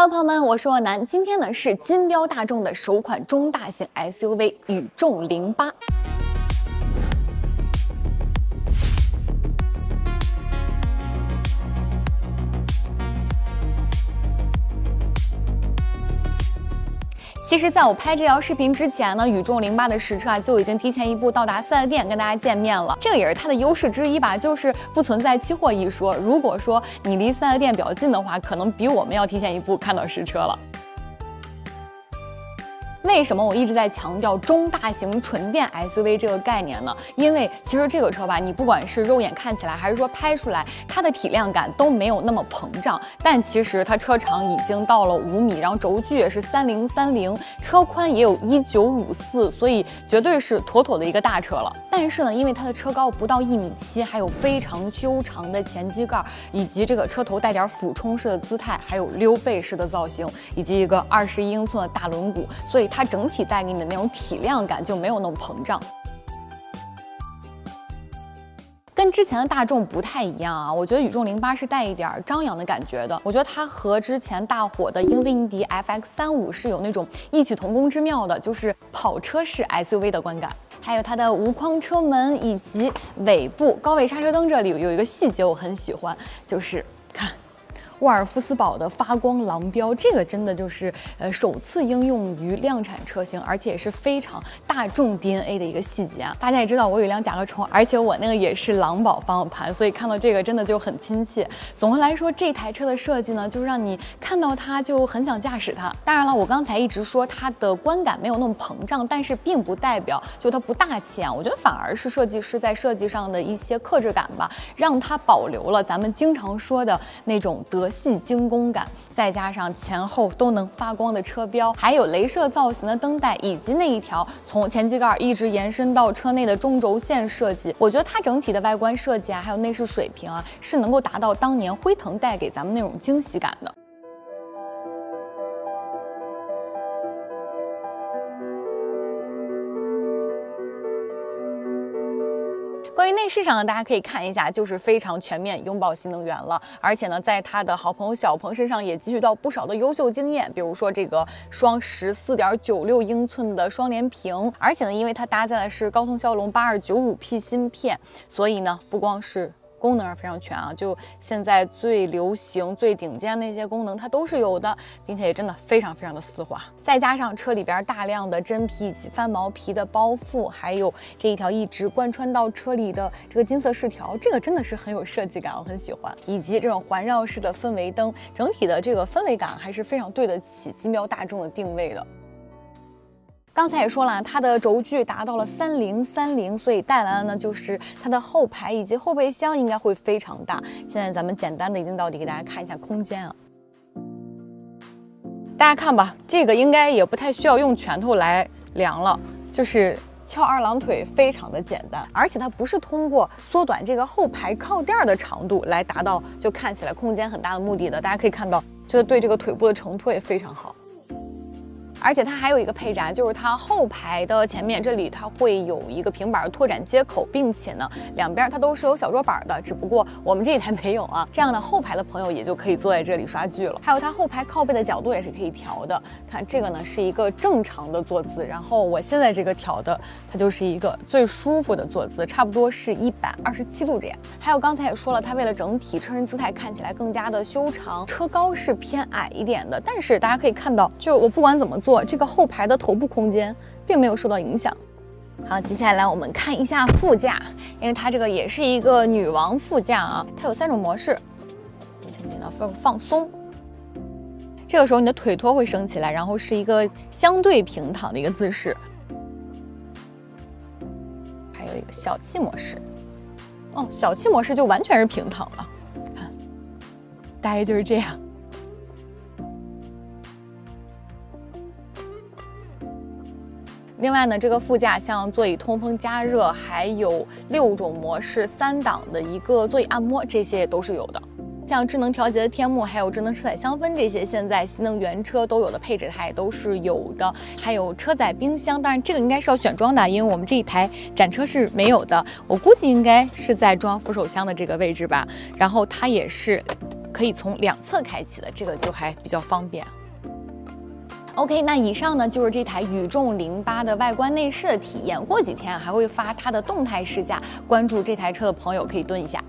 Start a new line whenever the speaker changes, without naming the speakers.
Hello， 朋友们，我是若楠。今天呢是金标大众的首款中大型 SUV 宇众08。其实，在我拍这条视频之前呢，宇众08的实车就已经提前一步到达4S店跟大家见面了。这个也是它的优势之一吧，就是不存在期货一说。如果说你离4S店比较近的话，可能比我们要提前一步看到实车了。为什么我一直在强调中大型纯电 SUV 这个概念呢？因为其实这个车吧，你不管是肉眼看起来，还是说拍出来，它的体量感都没有那么膨胀。但其实它车长已经到了5米，然后轴距也是3030，车宽也有1954，所以绝对是妥妥的一个大车了。但是呢，因为它的车高不到1.7米，还有非常修长的前机盖，以及这个车头带点俯冲式的姿态，还有溜背式的造型，以及一个21英寸的大轮毂，所以它整体带给你的那种体量感就没有那么膨胀。跟之前的大众不太一样啊，我觉得宇众08是带一点张扬的感觉的。我觉得它和之前大火的英菲尼迪 FX35是有那种异曲同工之妙的，就是跑车式 SUV 的观感。还有它的无框车门以及尾部高位刹车灯，这里有一个细节我很喜欢，就是看。沃尔夫斯堡的发光狼标，这个真的就是首次应用于量产车型，而且也是非常大众 DNA 的一个细节啊。大家也知道我有一辆甲壳虫，而且我那个也是狼堡方向盘，所以看到这个真的就很亲切。总的来说，这台车的设计呢，就让你看到它就很想驾驶它。当然了，我刚才一直说它的观感没有那么膨胀，但是并不代表就它不大气啊。我觉得反而是设计师在设计上的一些克制感吧，让它保留了咱们经常说的那种德系精工感，再加上前后都能发光的车标，还有镭射造型的灯带，以及那一条从前机盖一直延伸到车内的中轴线设计，我觉得它整体的外观设计啊，还有内饰水平啊，是能够达到当年辉腾带给咱们那种惊喜感的。关于内饰上呢，大家可以看一下，就是非常全面拥抱新能源了。而且呢，在他的好朋友小鹏身上也汲取到不少的优秀经验，比如说这个双14.96英寸的双联屏，而且呢，因为它搭载的是高通骁龙8295P 芯片，所以呢，不光是功能非常全啊，就现在最流行、最顶尖的那些功能它都是有的，并且也真的非常的丝滑。再加上车里边大量的真皮以及翻毛皮的包覆，还有这一条一直贯穿到车里的这个金色饰条，这个真的是很有设计感，我很喜欢。以及这种环绕式的氛围灯，整体的这个氛围感还是非常对得起金标大众的定位的。刚才也说了，它的轴距达到了3030，所以带来的呢就是它的后排以及后备箱应该会非常大。现在咱们简单的一镜到底给大家看一下空间啊，大家看吧，这个应该也不太需要用拳头来量了，就是翘二郎腿非常的简单，而且它不是通过缩短这个后排靠垫的长度来达到就看起来空间很大的目的的。大家可以看到，就是对这个腿部的承托也非常好。而且它还有一个配置啊，就是它后排的前面这里它会有一个平板拓展接口，并且呢两边它都是有小桌板的，只不过我们这一台没有啊。这样的后排的朋友也就可以坐在这里刷剧了。还有它后排靠背的角度也是可以调的，看这个呢是一个正常的坐姿，然后我现在这个调的它就是一个最舒服的坐姿，差不多是127度这样。还有刚才也说了，它为了整体车身姿态看起来更加的修长，车高是偏矮一点的，但是大家可以看到，就我不管怎么做，这个后排的头部空间并没有受到影响。好，接下来我们看一下副驾，因为它这个也是一个女王副驾啊，它有3种模式。先点到放松，这个时候你的腿托会升起来，然后是一个相对平躺的一个姿势。还有一个小气模式，哦，小气模式就完全是平躺了，看，大概就是这样。另外呢，这个副驾像座椅通风加热，还有6种模式3档的一个座椅按摩，这些也都是有的。像智能调节的天幕，还有智能车载香氛，这些现在新能源车都有的配置，它也都是有的。还有车载冰箱，当然这个应该是要选装的，因为我们这一台展车是没有的。我估计应该是在中央扶手箱的这个位置吧。然后它也是可以从两侧开启的，这个就还比较方便。OK， 那以上呢就是这台宇众08的外观内饰的体验。过几天还会发它的动态试驾，关注这台车的朋友可以蹲一下。